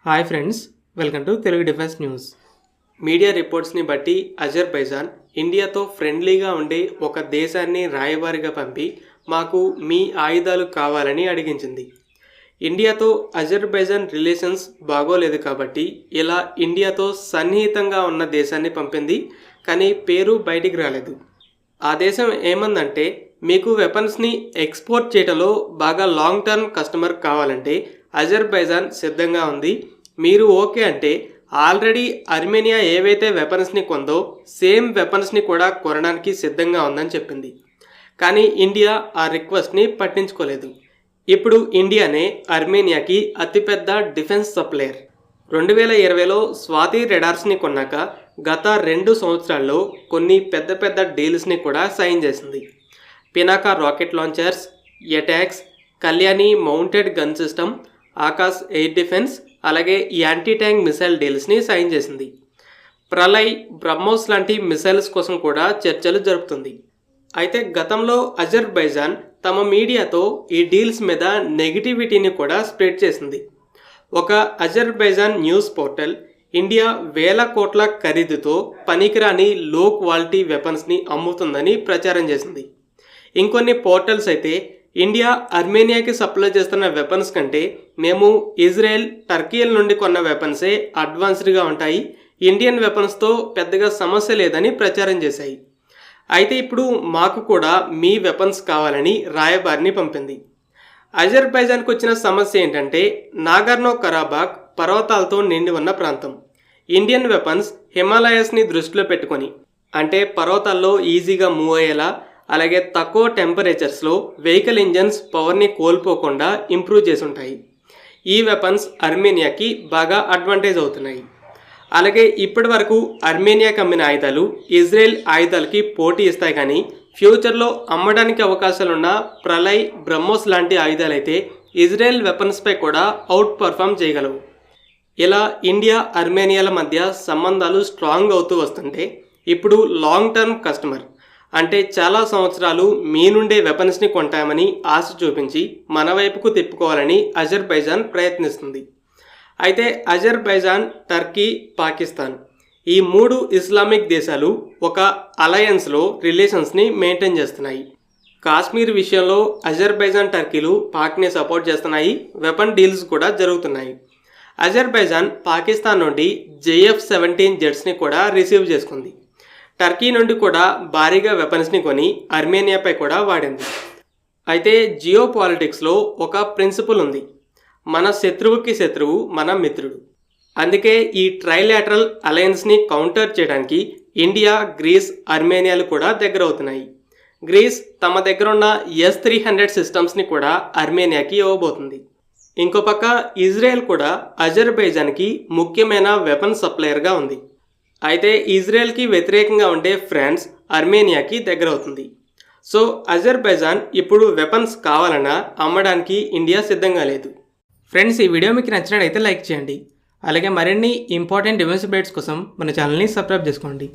Hi friends, welcome to Telugu defence news. Media రిపోర్ట్స్ని బట్టి Azerbaijan ఇండియాతో ఫ్రెండ్లీగా ఉండే ఒక దేశాన్ని రాయబారిగా పంపి మాకు మీ ఆయుధాలు కావాలని అడిగించింది. ఇండియాతో అజర్బైజాన్ రిలేషన్స్ బాగోలేదు కాబట్టి ఇలా ఇండియాతో సన్నిహితంగా ఉన్న దేశాన్ని పంపింది, కానీ పేరు బయటికి రాలేదు. ఆ దేశం ఏమందంటే, మీకు వెపన్స్ని ఎక్స్పోర్ట్ చేయడంలో బాగా లాంగ్ టర్మ్ కస్టమర్ కావాలంటే అజర్బైజాన్ సిద్ధంగా ఉంది. మీరు ఓకే అంటే ఆల్రెడీ అర్మేనియా ఏవైతే వెపన్స్ని కొందో సేమ్ వెపన్స్ని కూడా కొనడానికి సిద్ధంగా ఉందని చెప్పింది. కానీ ఇండియా ఆ రిక్వెస్ట్ని పట్టించుకోలేదు. ఇప్పుడు ఇండియానే అర్మేనియాకి అతిపెద్ద డిఫెన్స్ సప్లయర్. 2020లో స్వాతి రెడార్స్ని కొన్నాక గత 2 సంవత్సరాల్లో కొన్ని పెద్ద డీల్స్ని కూడా సైన్ చేసింది. Pinaka rocket launchers, attacks, Kalyani mounted gun system, Akash air defence, అలాగే యాంటీ ట్యాంక్ మిసైల్ డీల్స్ని సైన్ చేసింది. ప్రళయ్, బ్రహ్మోస్ లాంటి మిసైల్స్ కోసం కూడా చర్చలు జరుపుతుంది. అయితే గతంలో అజర్బైజాన్ తమ మీడియాతో ఈ డీల్స్ మీద నెగిటివిటీని కూడా స్ప్రెడ్ చేసింది. ఒక అజర్బైజాన్ న్యూస్ పోర్టల్ ఇండియా వేల కోట్ల ఖరీదుతో పనికిరాని లో క్వాలిటీ వెపన్స్ని అమ్ముతుందని ప్రచారం చేసింది. ఇంకొన్ని పోర్టల్స్ అయితే ఇండియా అర్మేనియాకి సప్లై చేస్తున్న వెపన్స్ కంటే మేము ఇజ్రాయెల్, టర్కీల నుండి కొన్న వెపన్సే అడ్వాన్స్డ్గా ఉంటాయి, ఇండియన్ వెపన్స్తో పెద్దగా సమస్య లేదని ప్రచారం చేశాయి. అయితే ఇప్పుడు మాకు కూడా మీ వెపన్స్ కావాలని రాయబారిని పంపింది. అజర్బైజాన్కు వచ్చిన సమస్య ఏంటంటే, నాగర్నో కరాబాగ్ పర్వతాలతో నిండి ఉన్న ప్రాంతం. ఇండియన్ వెపన్స్ హిమాలయస్ని దృష్టిలో పెట్టుకొని, అంటే పర్వతాల్లో ఈజీగా మూవ్ అయ్యేలా, అలాగే తక్కువ టెంపరేచర్స్లో వెహికల్ ఇంజన్స్ పవర్ని కోల్పోకుండా ఇంప్రూవ్ చేసి ఉంటాయి. ఈ వెపన్స్ అర్మేనియాకి బాగా అడ్వాంటేజ్ అవుతున్నాయి. అలాగే ఇప్పటి వరకు అర్మేనియాకి అమ్మిన ఆయుధాలు ఇజ్రాయెల్ ఆయుధాలకి పోటీ ఇస్తాయి, కానీ ఫ్యూచర్లో అమ్మడానికి అవకాశాలున్న ప్రళయ్, బ్రహ్మోస్ లాంటి ఆయుధాలైతే ఇజ్రాయెల్ వెపన్స్పై కూడా అవుట్ పర్ఫామ్ చేయగలవు. ఇలా ఇండియా అర్మేనియాల మధ్య సంబంధాలు స్ట్రాంగ్ అవుతూ వస్తుంటే ఇప్పుడు లాంగ్ టర్మ్ కస్టమర్ అంటే చాలా సంవత్సరాలు మీ నుండే వెపన్స్ని కొంటామని ఆశ చూపించి మన వైపుకు తిప్పుకోవాలని అజర్బైజాన్ ప్రయత్నిస్తుంది. అయితే అజర్బైజాన్, టర్కీ, పాకిస్తాన్ ఈ 3 ఇస్లామిక్ దేశాలు ఒక అలయన్స్లో రిలేషన్స్ని మెయింటైన్ చేస్తున్నాయి. కాశ్మీర్ విషయంలో అజర్బైజాన్, టర్కీలు పాక్ని సపోర్ట్ చేస్తున్నాయి. వెపన్ డీల్స్ కూడా జరుగుతున్నాయి. అజర్బైజాన్ పాకిస్తాన్ నుండి JF-17 జెట్స్ని కూడా రిసీవ్ చేసుకుంది. టర్కీ నుండి కూడా భారీగా వెపన్స్ని కొని అర్మేనియాపై కూడా వాడింది. అయితే జియో పాలిటిక్స్లో ఒక ప్రిన్సిపల్ ఉంది, మన శత్రువుకి శత్రువు మన మిత్రుడు. అందుకే ఈ ట్రైలాటరల్ అలయన్స్ని కౌంటర్ చేయడానికి ఇండియా, గ్రీస్, అర్మేనియాలు కూడా దగ్గర అవుతున్నాయి. గ్రీస్ తమ దగ్గర ఉన్న S-300 సిస్టమ్స్ని కూడా అర్మేనియాకి ఇవ్వబోతుంది. ఇంకో పక్క ఇజ్రాయెల్ కూడా అజర్బైజాన్కి ముఖ్యమైన వెపన్ సప్లయర్గా ఉంది. అయితే ఇజ్రాయెల్కి వ్యతిరేకంగా ఉండే ఫ్రాన్స్ అర్మేనియాకి దగ్గర అవుతుంది. సో అజర్బైజాన్ ఇప్పుడు వెపన్స్ కావాలన్నా అమ్మడానికి ఇండియా సిద్ధంగా లేదు. ఫ్రెండ్స్, ఈ వీడియో మీకు నచ్చినట్లయితే లైక్ చేయండి. అలాగే మరిన్ని ఇంపార్టెంట్ డిఫెన్స్ అప్డేట్స్ కోసం మన ఛానల్ని సబ్స్క్రైబ్ చేసుకోండి.